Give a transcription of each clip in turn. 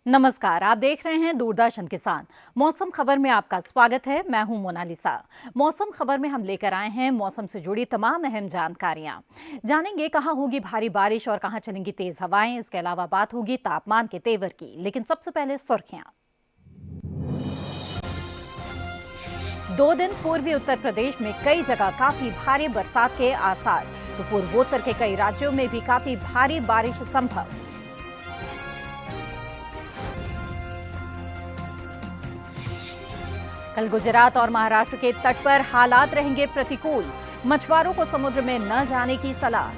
नमस्कार, आप देख रहे हैं दूरदर्शन किसान। मौसम खबर में आपका स्वागत है। मैं हूं मोनालिसा। मौसम खबर में हम लेकर आए हैं मौसम से जुड़ी तमाम अहम जानकारियां। जानेंगे कहां होगी भारी बारिश और कहां चलेंगी तेज हवाएं। इसके अलावा बात होगी तापमान के तेवर की, लेकिन सबसे पहले सुर्खियां। 2 दिन पूर्वी उत्तर प्रदेश में कई जगह काफी भारी बरसात के आसार, तो पूर्वोत्तर के कई राज्यों में भी काफी भारी बारिश संभव। कल गुजरात और महाराष्ट्र के तट पर हालात रहेंगे प्रतिकूल, मछुआरों को समुद्र में न जाने की सलाह।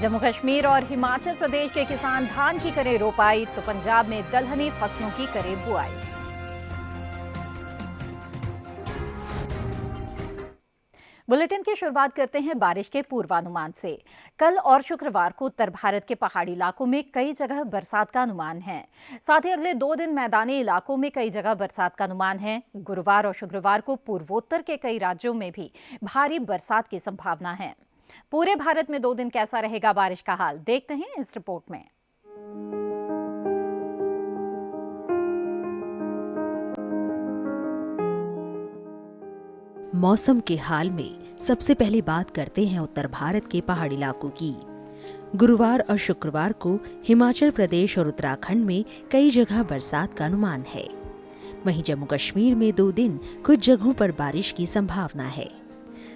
जम्मू कश्मीर और हिमाचल प्रदेश के किसान धान की करें रोपाई, तो पंजाब में दलहनी फसलों की करें बुआई। बुलेटिन की शुरुआत करते हैं बारिश के पूर्वानुमान से। कल और शुक्रवार को उत्तर भारत के पहाड़ी इलाकों में कई जगह बरसात का अनुमान है। साथ ही अगले 2 दिन मैदानी इलाकों में कई जगह बरसात का अनुमान है। गुरुवार और शुक्रवार को पूर्वोत्तर के कई राज्यों में भी भारी बरसात की संभावना है। पूरे भारत में 2 दिन कैसा रहेगा बारिश का हाल, देखते हैं इस रिपोर्ट में। मौसम के हाल में सबसे पहले बात करते हैं उत्तर भारत के पहाड़ी इलाकों की। गुरुवार और शुक्रवार को हिमाचल प्रदेश और उत्तराखंड में कई जगह बरसात का अनुमान है। वहीं जम्मू कश्मीर में 2 दिन कुछ जगहों पर बारिश की संभावना है।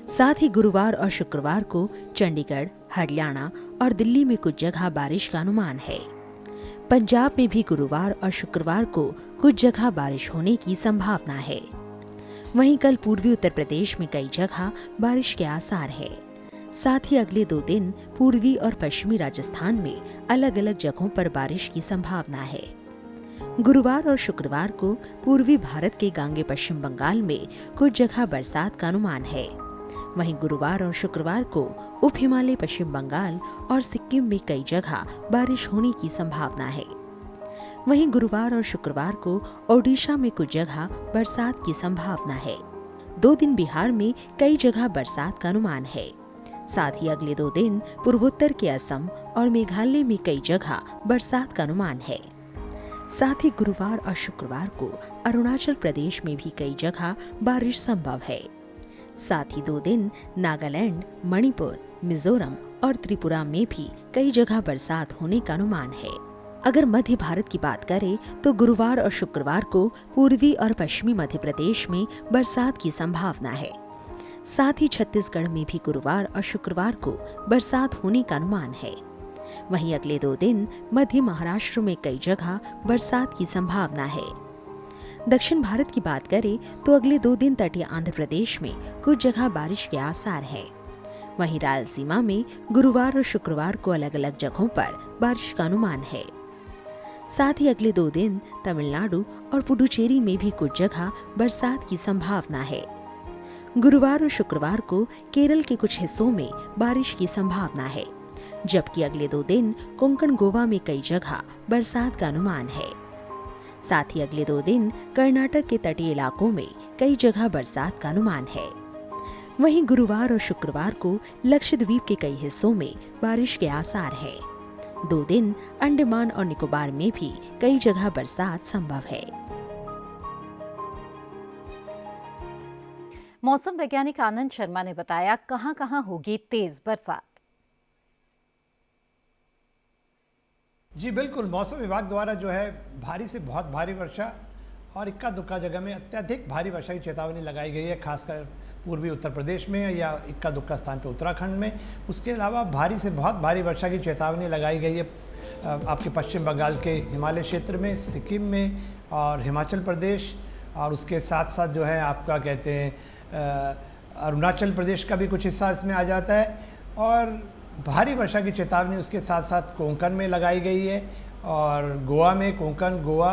साथ ही गुरुवार और शुक्रवार को चंडीगढ़, हरियाणा और दिल्ली में कुछ जगह बारिश का अनुमान है। पंजाब में भी गुरुवार और शुक्रवार को कुछ जगह बारिश होने की संभावना है। वहीं कल पूर्वी उत्तर प्रदेश में कई जगह बारिश के आसार है। साथ ही अगले 2 दिन पूर्वी और पश्चिमी राजस्थान में अलग अलग जगहों पर बारिश की संभावना है। गुरुवार और शुक्रवार को पूर्वी भारत के गांगे पश्चिम बंगाल में कुछ जगह बरसात का अनुमान है। वहीं गुरुवार और शुक्रवार को उप हिमालय पश्चिम बंगाल और सिक्किम में कई जगह बारिश होने की संभावना है। वहीं गुरुवार और शुक्रवार को ओडिशा में कुछ जगह बरसात की संभावना है। 2 दिन बिहार में कई जगह बरसात का अनुमान है। साथ ही अगले 2 दिन पूर्वोत्तर के असम और मेघालय में कई जगह बरसात का अनुमान है। साथ ही गुरुवार और शुक्रवार को अरुणाचल प्रदेश में भी कई जगह बारिश संभव है। साथ ही 2 दिन नागालैंड, मणिपुर, मिजोरम और त्रिपुरा में भी कई जगह बरसात होने का अनुमान है। अगर मध्य भारत की बात करें तो गुरुवार और शुक्रवार को पूर्वी और पश्चिमी मध्य प्रदेश में बरसात की संभावना है। साथ ही छत्तीसगढ़ में भी गुरुवार और शुक्रवार को बरसात होने का अनुमान है। वहीं अगले 2 दिन मध्य महाराष्ट्र में कई जगह बरसात की संभावना है। दक्षिण भारत की बात करें तो अगले 2 दिन तटीय आंध्र प्रदेश में कुछ जगह बारिश के आसार है। वहीं रायलसीमा में गुरुवार और शुक्रवार को अलग अलग जगहों पर बारिश का अनुमान है। साथ ही अगले 2 दिन तमिलनाडु और पुडुचेरी में भी कुछ जगह बरसात की संभावना है। गुरुवार और शुक्रवार को केरल के कुछ हिस्सों में बारिश की संभावना है, जबकि अगले 2 दिन कोंकण गोवा में कई जगह बरसात का अनुमान है। साथ ही अगले 2 दिन कर्नाटक के तटीय इलाकों में कई जगह बरसात का अनुमान है। वहीं गुरुवार और शुक्रवार को लक्षद्वीप के कई हिस्सों में बारिश के आसार है। 2 दिन अंडमान और निकोबार में भी कई जगह बरसात संभव है। मौसम वैज्ञानिक आनंद शर्मा ने बताया कहां कहां होगी तेज बरसात। जी बिल्कुल, मौसम विभाग द्वारा जो है भारी से बहुत भारी वर्षा और इक्का दुक्का जगह में अत्यधिक भारी वर्षा की चेतावनी लगाई गई है, खासकर पूर्वी उत्तर प्रदेश में या इक्का दुक्का स्थान पर उत्तराखंड में। उसके अलावा भारी से बहुत भारी वर्षा की चेतावनी लगाई गई है आपके पश्चिम बंगाल के हिमालय क्षेत्र में, सिक्किम में और हिमाचल प्रदेश, और उसके साथ साथ जो है आपका कहते हैं अरुणाचल प्रदेश का भी कुछ हिस्सा इसमें आ जाता है। और भारी वर्षा की चेतावनी उसके साथ साथ कोंकण में लगाई गई है, और गोवा में, कोंकण, गोवा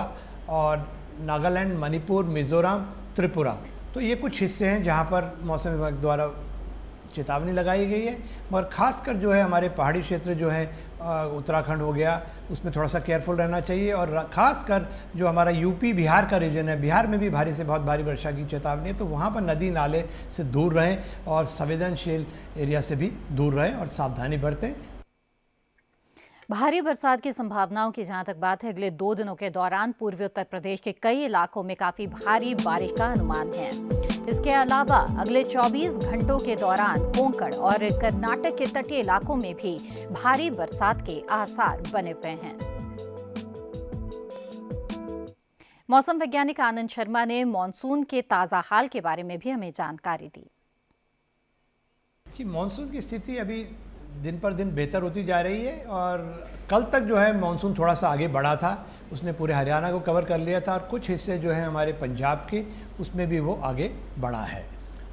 और नागालैंड, मणिपुर, मिजोरम, त्रिपुरा, तो ये कुछ हिस्से हैं जहां पर मौसम विभाग द्वारा चेतावनी लगाई गई है। मगर खासकर जो है हमारे पहाड़ी क्षेत्र जो है उत्तराखंड हो गया, उसमें थोड़ा सा केयरफुल रहना चाहिए। और खासकर जो हमारा यूपी बिहार का रीजन है, बिहार में भी भारी से बहुत भारी वर्षा की चेतावनी है, तो वहाँ पर नदी नाले से दूर रहें और संवेदनशील एरिया से भी दूर रहें और सावधानी बरतें। भारी बरसात की संभावनाओं की जहां तक बात है, अगले 2 दिनों के दौरान पूर्वी उत्तर प्रदेश के कई इलाकों में काफी भारी बारिश का अनुमान है। इसके अलावा अगले 24 घंटों के दौरान कोंकण और कर्नाटक के तटीय इलाकों में भी भारी बरसात के आसार बने हुए हैं। मौसम वैज्ञानिक आनंद शर्मा ने मॉनसून के ताजा हाल के बारे में भी हमें जानकारी दी। कि मॉनसून की स्थिति अभी दिन पर दिन बेहतर होती जा रही है और कल तक जो है मॉनसून थोड़ा सा आगे बढ़ा था, उसने पूरे हरियाणा को कवर कर लिया था और कुछ हिस्से जो हैं हमारे पंजाब के, उसमें भी वो आगे बढ़ा है।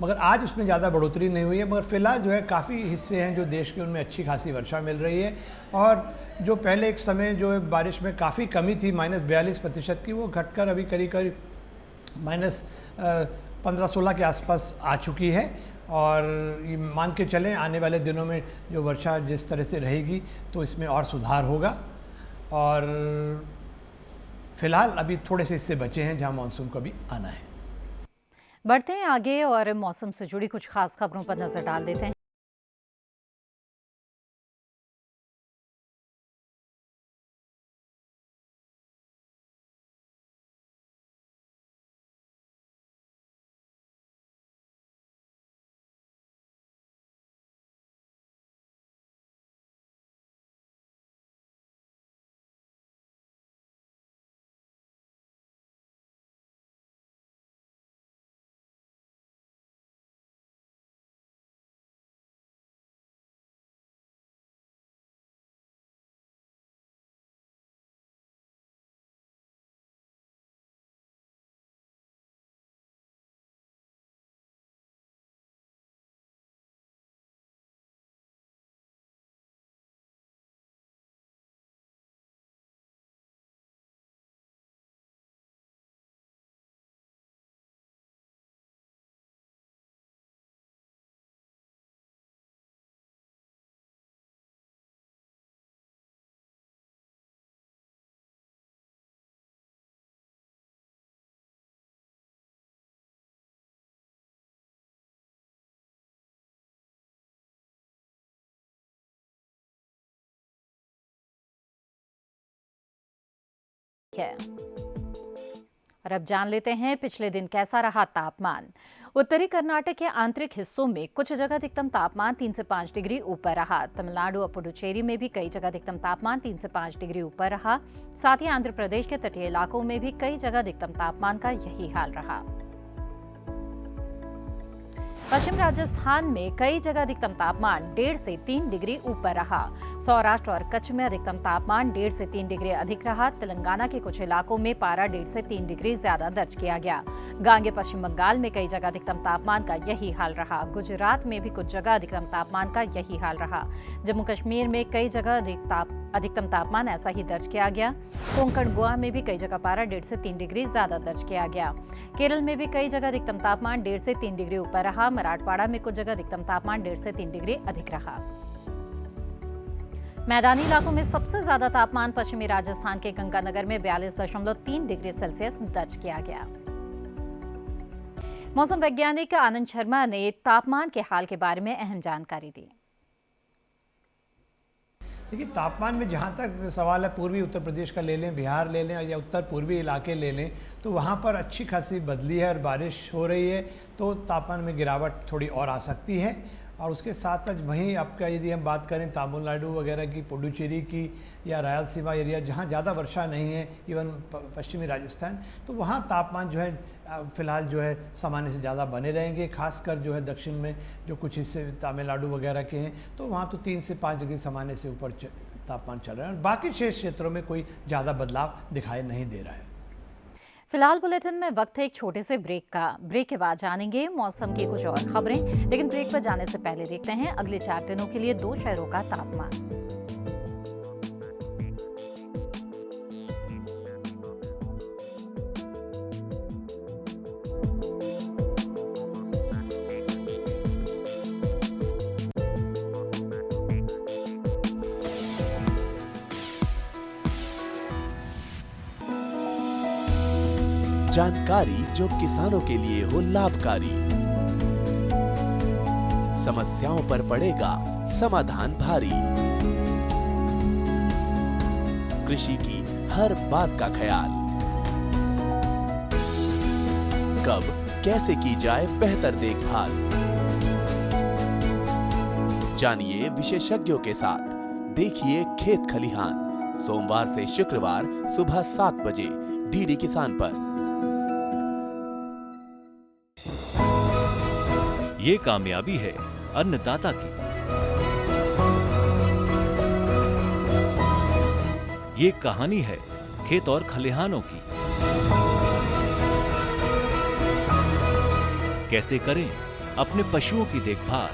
मगर आज उसमें ज़्यादा बढ़ोतरी नहीं हुई है। मगर फ़िलहाल जो है काफ़ी हिस्से हैं जो देश के, उनमें अच्छी खासी वर्षा मिल रही है। और जो पहले एक समय जो है बारिश में काफ़ी कमी थी -42% की, वो घटकर अभी करीब करीब -15-16 के आसपास आ चुकी है। और ये मान के चलें आने वाले दिनों में जो वर्षा जिस तरह से रहेगी तो इसमें और सुधार होगा। और फिलहाल अभी थोड़े से हिस्से बचे हैं जहां मानसून को भी आना है। बढ़ते हैं आगे और मौसम से जुड़ी कुछ खास खबरों पर नजर डाल देते हैं। और अब जान लेते हैं पिछले दिन कैसा रहा तापमान। उत्तरी कर्नाटक के आंतरिक हिस्सों में कुछ जगह अधिकतम तापमान 3 से 5 डिग्री ऊपर रहा। तमिलनाडु और पुडुचेरी में भी कई जगह अधिकतम तापमान 3 से 5 डिग्री ऊपर रहा। साथ ही आंध्र प्रदेश के तटीय इलाकों में भी कई जगह अधिकतम तापमान का यही हाल रहा। पश्चिम राजस्थान में कई जगह अधिकतम तापमान 1.5 से 3 डिग्री ऊपर रहा। सौराष्ट्र और कच्छ में अधिकतम तापमान 1.5 से 3 डिग्री अधिक रहा। तेलंगाना के कुछ इलाकों में पारा 1.5 से 3 डिग्री ज्यादा दर्ज किया गया। गांगे पश्चिम बंगाल में कई जगह अधिकतम तापमान का यही हाल रहा। गुजरात में भी कुछ जगह अधिकतम तापमान का यही हाल रहा। जम्मू कश्मीर में कई जगह अधिकतम तापमान ऐसा ही दर्ज किया गया। कोंकण गोवा में भी कई जगह पारा 1.5 से 3 डिग्री ज्यादा दर्ज किया गया। केरल में भी कई जगह अधिकतम तापमान 1.5 से 3 डिग्री ऊपर रहा। मराठवाड़ा में कुछ जगह अधिकतम तापमान 1.5 से 3 डिग्री अधिक रहा। मैदानी इलाकों में सबसे ज्यादा तापमान पश्चिमी राजस्थान के गंगानगर में 42.3 डिग्री सेल्सियस दर्ज किया गया। मौसम वैज्ञानिक आनंद शर्मा ने तापमान के हाल के बारे में अहम जानकारी दी। देखिए, तापमान में जहाँ तक सवाल है, पूर्वी उत्तर प्रदेश का ले लें, बिहार ले लें या उत्तर पूर्वी इलाके ले लें, तो वहाँ पर अच्छी खासी बदली है और बारिश हो रही है, तो तापमान में गिरावट थोड़ी और आ सकती है। और उसके साथ साथ वहीं आपका यदि हम बात करें तमिलनाडु वगैरह की, पुडुचेरी की या रायलसीमा एरिया जहाँ ज़्यादा वर्षा नहीं है, इवन पश्चिमी राजस्थान, तो वहाँ तापमान जो है फ़िलहाल जो है सामान्य से ज़्यादा बने रहेंगे। खासकर जो है दक्षिण में जो कुछ हिस्से तमिलनाडु वगैरह के हैं, तो वहाँ तो 3 से 5 डिग्री सामान्य से ऊपर तापमान चल रहा है और बाकी शेष क्षेत्रों में कोई ज़्यादा बदलाव दिखाई नहीं दे रहा है। फिलहाल बुलेटिन में वक्त है एक छोटे से ब्रेक का। ब्रेक के बाद जानेंगे मौसम की कुछ और खबरें, लेकिन ब्रेक पर जाने से पहले देखते हैं अगले 4 दिनों के लिए 2 शहरों का तापमान। जानकारी जो किसानों के लिए हो लाभकारी। समस्याओं पर पड़ेगा समाधान भारी। कृषि की हर बात का ख्याल, कब कैसे की जाए बेहतर देखभाल। जानिए विशेषज्ञों के साथ, देखिए खेत खलिहान, सोमवार से शुक्रवार सुबह 7 बजे डीडी किसान पर। ये कामयाबी है अन्नदाता की, ये कहानी है खेत और खलिहानों की। कैसे करें अपने पशुओं की देखभाल,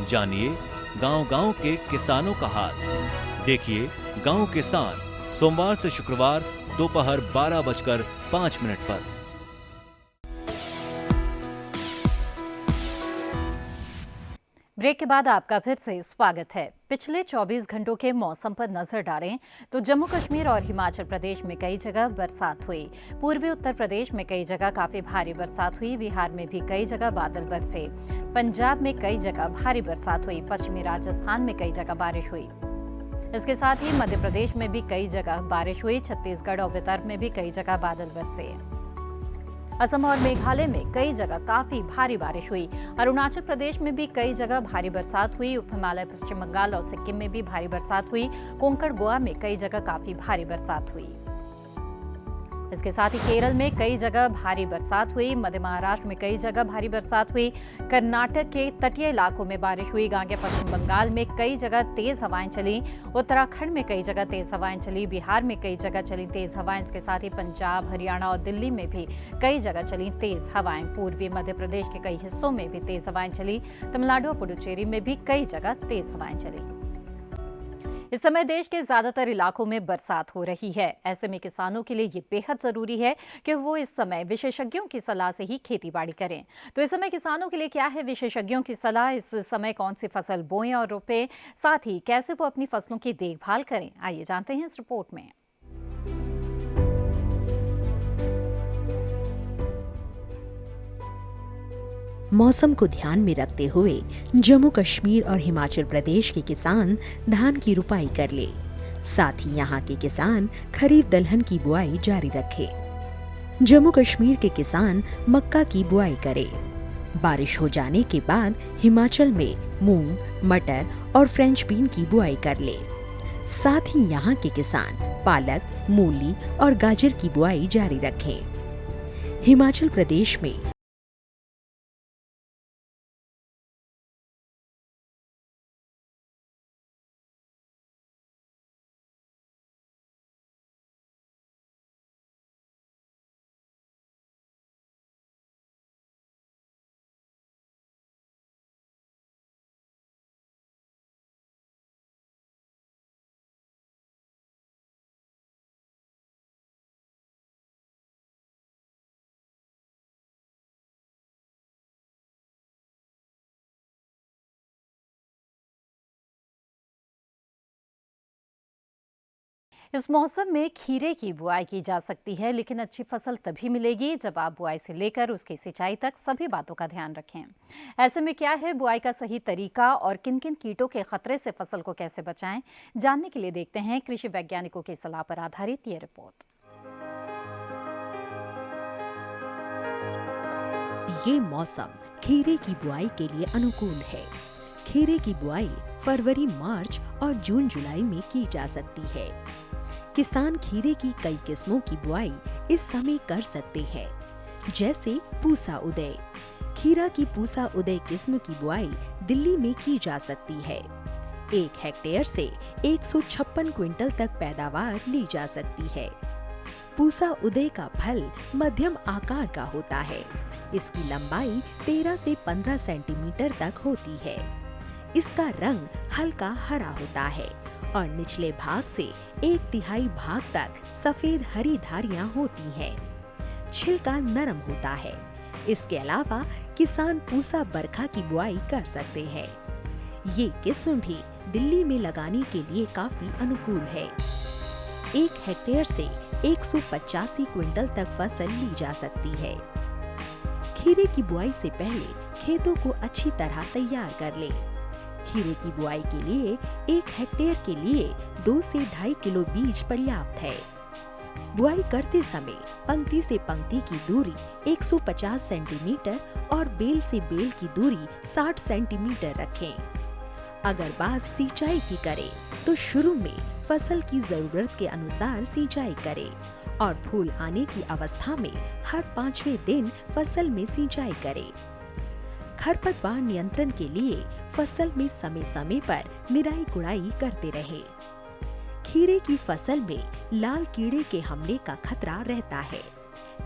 जानिए गांव-गांव के किसानों का हाल। देखिए गांव किसान सोमवार से शुक्रवार दोपहर 12:05 पर। ब्रेक के बाद आपका फिर से स्वागत है। पिछले 24 घंटों के मौसम पर नजर डालें तो जम्मू कश्मीर और हिमाचल प्रदेश में कई जगह बरसात हुई। पूर्वी उत्तर प्रदेश में कई जगह काफी भारी बरसात हुई। बिहार में भी कई जगह बादल बरसे। पंजाब में कई जगह भारी बरसात हुई। पश्चिमी राजस्थान में कई जगह बारिश हुई। इसके साथ ही मध्य प्रदेश में भी कई जगह बारिश हुई। छत्तीसगढ़ और विदर्भ में भी कई जगह बादल बरसे। असम और मेघालय में कई जगह काफी भारी बारिश हुई। अरुणाचल प्रदेश में भी कई जगह भारी बरसात हुई। उप हिमालय, पश्चिम बंगाल और सिक्किम में भी भारी बरसात हुई। कोंकण, गोवा में कई जगह काफी भारी बरसात हुई। इसके साथ ही केरल में कई जगह भारी बरसात हुई। मध्य महाराष्ट्र में कई जगह भारी बरसात हुई। कर्नाटक के तटीय इलाकों में बारिश हुई। आगे पश्चिम बंगाल में कई जगह तेज हवाएं चली। उत्तराखंड में कई जगह तेज हवाएं चली। बिहार में कई जगह चली तेज हवाएं। इसके साथ ही पंजाब, हरियाणा और दिल्ली में भी कई जगह चली तेज हवाएं। पूर्वी मध्य प्रदेश के कई हिस्सों में भी तेज हवाएं चली। तमिलनाडु और पुडुचेरी में भी कई जगह तेज हवाएं चली। इस समय देश के ज्यादातर इलाकों में बरसात हो रही है। ऐसे में किसानों के लिए ये बेहद जरूरी है कि वो इस समय विशेषज्ञों की सलाह से ही खेती बाड़ी करें। तो इस समय किसानों के लिए क्या है विशेषज्ञों की सलाह? इस समय कौन सी फसल बोएं और रोपें, साथ ही कैसे वो अपनी फसलों की देखभाल करें, आइए जानते हैं इस रिपोर्ट में। मौसम को ध्यान में रखते हुए जम्मू कश्मीर और हिमाचल प्रदेश के किसान धान की रुपाई कर ले। साथ ही यहाँ के किसान खरीफ दलहन की बुआई जारी रखें। जम्मू कश्मीर के किसान मक्का की बुआई करें। बारिश हो जाने के बाद हिमाचल में मूंग, मटर और फ्रेंच बीन की बुआई कर ले। साथ ही यहाँ के किसान पालक, मूली और गाजर की बुआई जारी रखें। हिमाचल प्रदेश में इस मौसम में खीरे की बुआई की जा सकती है, लेकिन अच्छी फसल तभी मिलेगी जब आप बुआई से लेकर उसकी सिंचाई तक सभी बातों का ध्यान रखें। ऐसे में क्या है बुआई का सही तरीका और किन किन कीटों के खतरे से फसल को कैसे बचाएं, जानने के लिए देखते हैं कृषि वैज्ञानिकों की सलाह पर आधारित ये रिपोर्ट। ये मौसम खीरे की बुआई के लिए अनुकूल है। खीरे की बुआई फरवरी, मार्च और जून, जुलाई में की जा सकती है। किसान खीरे की कई किस्मों की बुआई इस समय कर सकते हैं, जैसे पूसा उदय। खीरा की पूसा उदय किस्म की बुआई दिल्ली में की जा सकती है। 1 हेक्टेयर से 156 क्विंटल तक पैदावार ली जा सकती है। पूसा उदय का फल मध्यम आकार का होता है। इसकी लंबाई 13 से 15 सेंटीमीटर तक होती है। इसका रंग हल्का हरा होता है और निचले भाग से 1/3 भाग तक सफेद हरी धारियां होती हैं। छिलका नरम होता है। इसके अलावा किसान पूसा बरखा की बुआई कर सकते हैं। ये किस्म भी दिल्ली में लगाने के लिए काफी अनुकूल है। एक हेक्टेयर से 185 क्विंटल तक फसल ली जा सकती है। खीरे की बुआई से पहले खेतों को अच्छी तरह तैयार कर लें। खीरे की बुआई के लिए 1 हेक्टेयर के लिए 2 से 2.5 किलो बीज पर्याप्त है। बुआई करते समय पंक्ति से पंक्ति की दूरी 150 सेंटीमीटर और बेल से बेल की दूरी 60 सेंटीमीटर रखें। अगर बात सिंचाई की करें तो शुरू में फसल की जरूरत के अनुसार सिंचाई करें और फूल आने की अवस्था में हर 5वें दिन फसल में सिंचाई करें। खरपतवार नियंत्रण के लिए फसल में समय समय पर निराई गुड़ाई करते रहें। खीरे की फसल में लाल कीड़े के हमले का खतरा रहता है।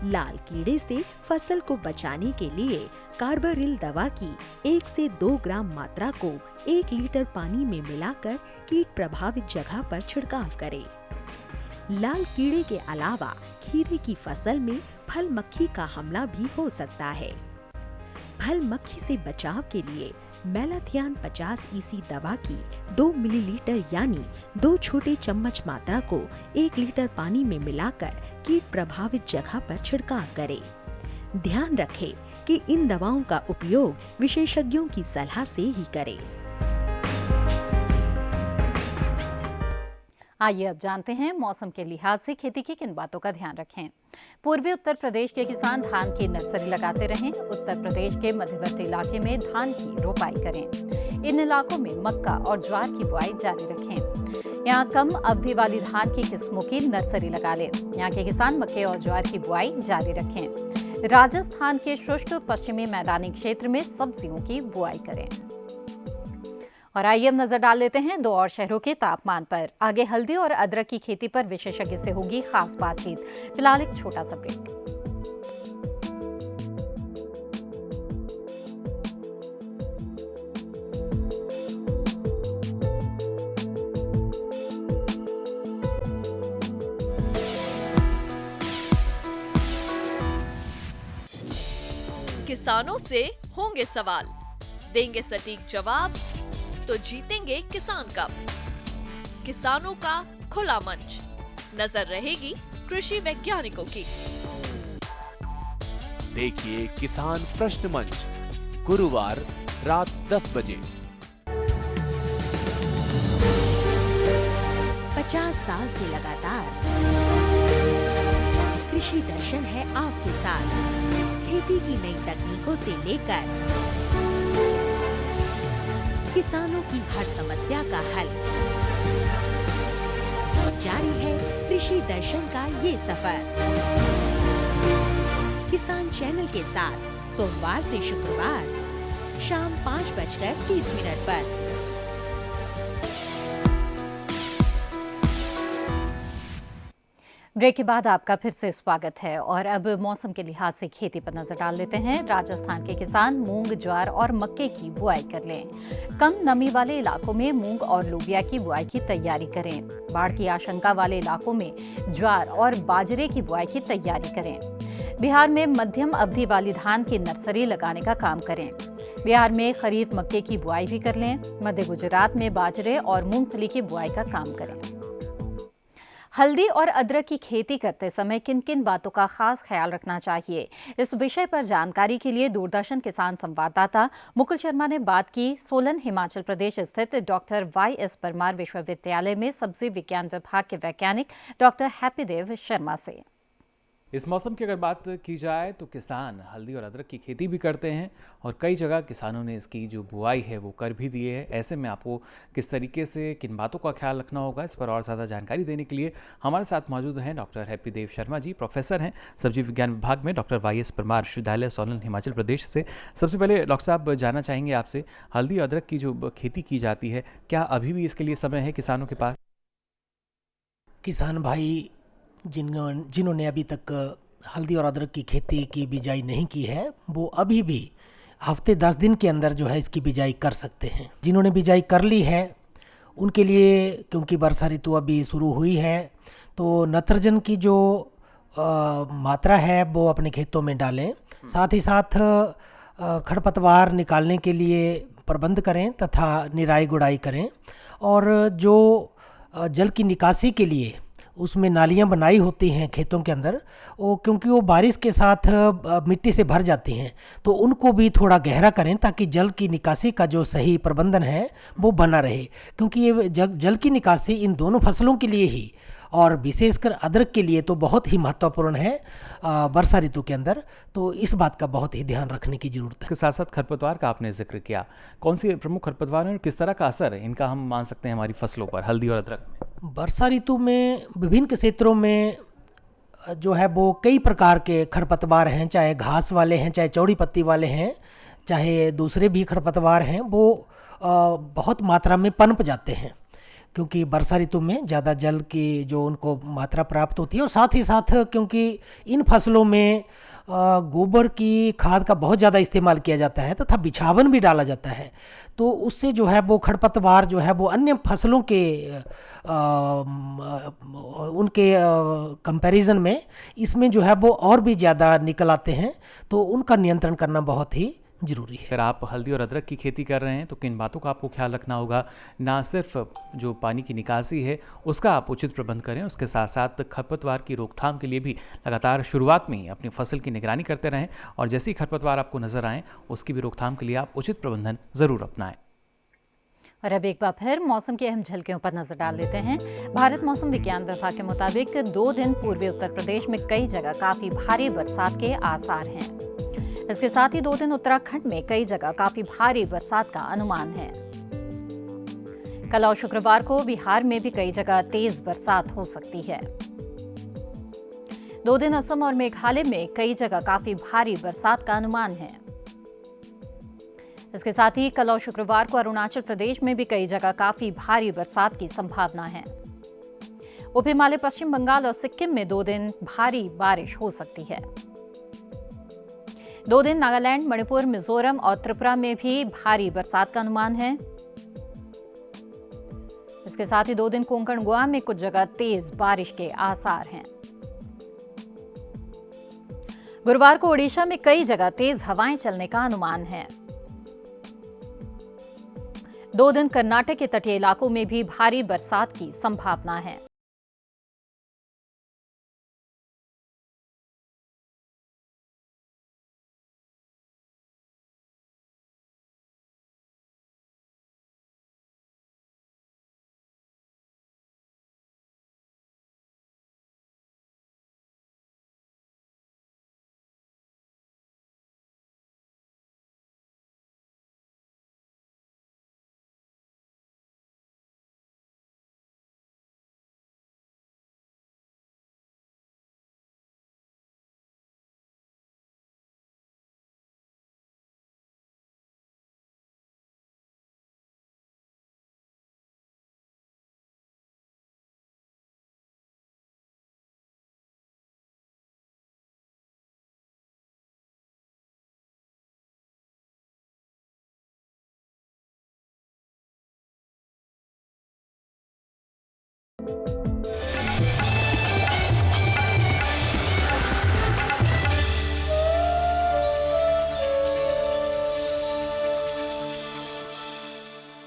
लाल कीड़े से फसल को बचाने के लिए कार्बारिल दवा की 1 से 2 ग्राम मात्रा को 1 लीटर पानी में मिलाकर कीट प्रभावित जगह पर छिड़काव करें। लाल कीड़े के अलावा खीरे की फसल में फल मक्खी का हमला भी हो सकता है। फल मक्खी से बचाव के लिए मेलाथियान 50 EC दवा की 2 मिलीलीटर यानी 2 छोटे चम्मच मात्रा को 1 लीटर पानी में मिलाकर कीट प्रभावित जगह पर छिड़काव करें। ध्यान रखें कि इन दवाओं का उपयोग विशेषज्ञों की सलाह से ही करें। आइए अब जानते हैं मौसम के लिहाज से खेती की किन बातों का ध्यान रखें। पूर्वी उत्तर प्रदेश के किसान धान की नर्सरी लगाते रहें। उत्तर प्रदेश के मध्यवर्ती इलाके में धान की रोपाई करें। इन इलाकों में मक्का और ज्वार की बुआई जारी रखें। यहाँ कम अवधि वाली धान की किस्मों की नर्सरी लगा लें। यहाँ के किसान मक्के और ज्वार की बुआई जारी रखें। राजस्थान के शुष्क पश्चिमी मैदानी क्षेत्र में सब्जियों की बुआई करें। और आइए अब नजर डाल लेते हैं 2 और शहरों के तापमान पर। आगे हल्दी और अदरक की खेती पर विशेषज्ञ से होगी खास बातचीत। फिलहाल एक छोटा सा ब्रेक। किसानों से होंगे सवाल, देंगे सटीक जवाब, तो जीतेंगे किसान कप। किसानों का खुला मंच, नजर रहेगी कृषि वैज्ञानिकों की। देखिए किसान प्रश्न मंच गुरुवार रात 10 बजे। 50 साल से लगातार कृषि दर्शन है आपके साथ। खेती की नई तकनीकों से लेकर किसानों की हर समस्या का हल, जारी है कृषि दर्शन का ये सफर। किसान चैनल के साथ सोमवार से शुक्रवार शाम 5:30 पर। ब्रेक के बाद आपका फिर से स्वागत है और अब मौसम के लिहाज से खेती पर नजर डाल लेते हैं। राजस्थान के किसान मूंग, ज्वार और मक्के की बुआई कर लें। कम नमी वाले इलाकों में मूंग और लोबिया की बुआई की तैयारी करें। बाढ़ की आशंका वाले इलाकों में ज्वार और बाजरे की बुआई की तैयारी करें। बिहार में मध्यम अवधि वाली धान की नर्सरी लगाने का काम करें। बिहार में खरीफ मक्के की बुआई भी कर लें। मध्य गुजरात में बाजरे और मूंगफली की बुआई का काम करें। हल्दी और अदरक की खेती करते समय किन किन बातों का खास ख्याल रखना चाहिए, इस विषय पर जानकारी के लिए दूरदर्शन किसान संवाददाता मुकुल शर्मा ने बात की सोलन, हिमाचल प्रदेश स्थित डॉक्टर YS परमार विश्वविद्यालय में सब्जी विज्ञान विभाग के वैज्ञानिक डॉक्टर हैप्पीदेव शर्मा से। इस मौसम की अगर बात की जाए तो किसान हल्दी और अदरक की खेती भी करते हैं और कई जगह किसानों ने इसकी जो बुआई है वो कर भी दिए है। ऐसे में आपको किस तरीके से किन बातों का ख्याल रखना होगा, इस पर और ज़्यादा जानकारी देने के लिए हमारे साथ मौजूद हैं डॉक्टर हैप्पीदेव शर्मा जी। प्रोफेसर हैं सब्जी विज्ञान विभाग में डॉक्टर YS परमार विश्वविद्यालय सोलन, हिमाचल प्रदेश से। सबसे पहले डॉक्टर साहब जानना चाहेंगे आपसे, हल्दी अदरक की जो खेती की जाती है, क्या अभी भी इसके लिए समय है किसानों के पास? किसान भाई जिन्होंने अभी तक हल्दी और अदरक की खेती की बिजाई नहीं की है, वो अभी भी हफ्ते 10 दिन के अंदर जो है इसकी बिजाई कर सकते हैं। जिन्होंने बिजाई कर ली है उनके लिए, क्योंकि वर्षा ऋतु अभी शुरू हुई है, तो नत्रजन की जो मात्रा है वो अपने खेतों में डालें। साथ ही साथ खरपतवार निकालने के लिए प्रबंध करें तथा निराई गुड़ाई करें। और जो जल की निकासी के लिए उसमें नालियाँ बनाई होती हैं खेतों के अंदर, वो क्योंकि वो बारिश के साथ मिट्टी से भर जाती हैं, तो उनको भी थोड़ा गहरा करें ताकि जल की निकासी का जो सही प्रबंधन है वो बना रहे, क्योंकि ये जल की निकासी इन दोनों फसलों के लिए ही और विशेषकर अदरक के लिए तो बहुत ही महत्वपूर्ण है वर्षा ऋतु के अंदर। तो इस बात का बहुत ही ध्यान रखने की ज़रूरत है। इसके साथ साथ खरपतवार का आपने जिक्र किया, कौन सी प्रमुख खरपतवार हैं और किस तरह का असर इनका हम मान सकते हैं हमारी फसलों पर, हल्दी और अदरक में? वर्षा ऋतु में विभिन्न क्षेत्रों में जो है वो कई प्रकार के खरपतवार हैं, चाहे घास वाले हैं, चाहे चौड़ी पत्ती वाले हैं, चाहे दूसरे भी खरपतवार हैं, वो बहुत मात्रा में पनप जाते हैं, क्योंकि वर्षा ऋतु में ज़्यादा जल की जो उनको मात्रा प्राप्त होती है, और साथ ही साथ क्योंकि इन फसलों में गोबर की खाद का बहुत ज़्यादा इस्तेमाल किया जाता है तथा बिछावन भी डाला जाता है, तो उससे जो है वो खरपतवार जो है वो अन्य फसलों के उनके कंपैरिजन में इसमें जो है वो और भी ज़्यादा निकल आते हैं, तो उनका नियंत्रण करना बहुत ही ज़रूरी है। अगर आप हल्दी और अदरक की खेती कर रहे हैं तो किन बातों का आपको ख्याल रखना होगा? ना सिर्फ जो पानी की निकासी है उसका आप उचित प्रबंध करें, उसके साथ साथ खरपतवार की रोकथाम के लिए भी लगातार शुरुआत में ही अपनी फसल की निगरानी करते रहें, और जैसे ही खरपतवार आपको नजर आएँ उसकी भी रोकथाम के लिए आप उचित प्रबंधन ज़रूर अपनाएं। और अब एक बार फिर मौसम की अहम झलकियों पर नजर डाल लेते हैं। भारत मौसम विज्ञान विभाग के मुताबिक 2 दिन पूर्वी उत्तर प्रदेश में कई जगह काफी भारी बरसात के आसार हैं। इसके साथ ही 2 दिन उत्तराखंड में कई जगह काफी भारी बरसात का अनुमान है। कल और शुक्रवार को बिहार में भी कई जगह तेज बरसात हो सकती है। 2 दिन असम और मेघालय में कई जगह काफी भारी बरसात का अनुमान है। इसके साथ ही कल और शुक्रवार को अरुणाचल प्रदेश में भी कई जगह काफी भारी बरसात की संभावना है। उप हिमालय पश्चिम बंगाल और सिक्किम में 2 दिन भारी बारिश हो सकती है। 2 दिन नागालैंड, मणिपुर, मिजोरम और त्रिपुरा में भी भारी बरसात का अनुमान है। इसके साथ ही 2 दिन कोंकण, गोवा में कुछ जगह तेज बारिश के आसार हैं। गुरुवार को ओडिशा में कई जगह तेज हवाएं चलने का अनुमान है। 2 दिन कर्नाटक के तटीय इलाकों में भी भारी बरसात की संभावना है।